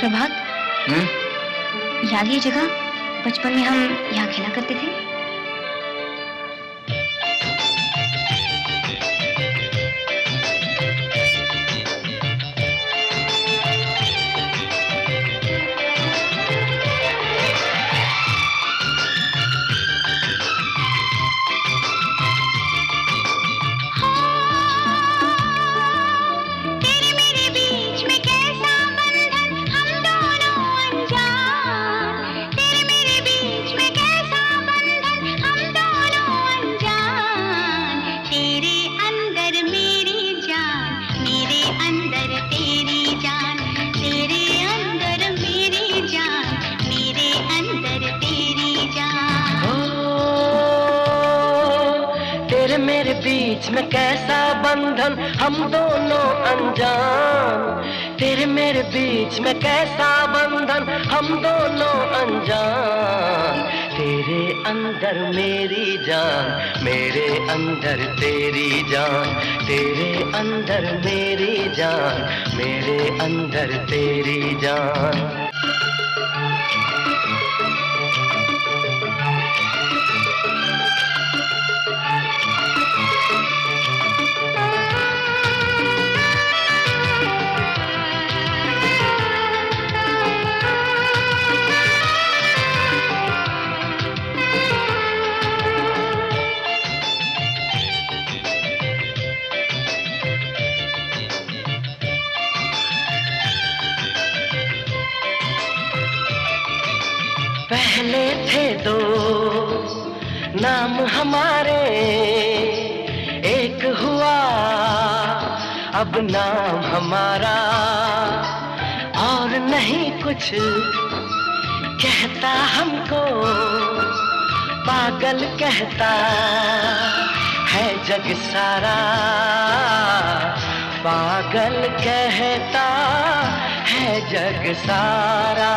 प्रभात, याद ये जगह बचपन में हम यहाँ खेला करते थे? मेरे बीच में कैसा बंधन, हम दोनों अनजान। तेरे मेरे बीच में कैसा बंधन, हम दोनों अनजान। तेरे अंदर मेरी जान, मेरे अंदर तेरी जान। तेरे अंदर मेरी जान, मेरे अंदर तेरी जान। पहले थे दो नाम हमारे, एक हुआ अब नाम हमारा। और नहीं कुछ कहता हमको, पागल कहता है जग सारा। पागल कहता है जग सारा।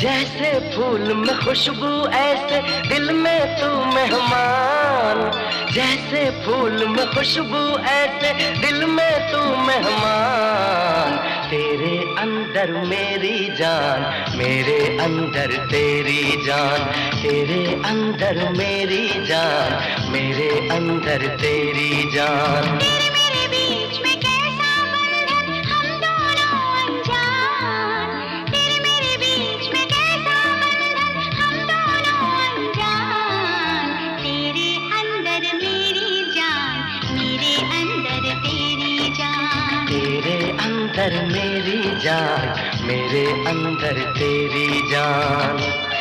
जैसे फूल में खुशबू ऐसे दिल में तू मेहमान। जैसे फूल में खुशबू ऐसे दिल में तू मेहमान। तेरे अंदर मेरी जान, मेरे अंदर तेरी जान। तेरे अंदर मेरी जान, मेरे अंदर तेरी जान। अंदर मेरी जान, मेरे अंदर तेरी जान।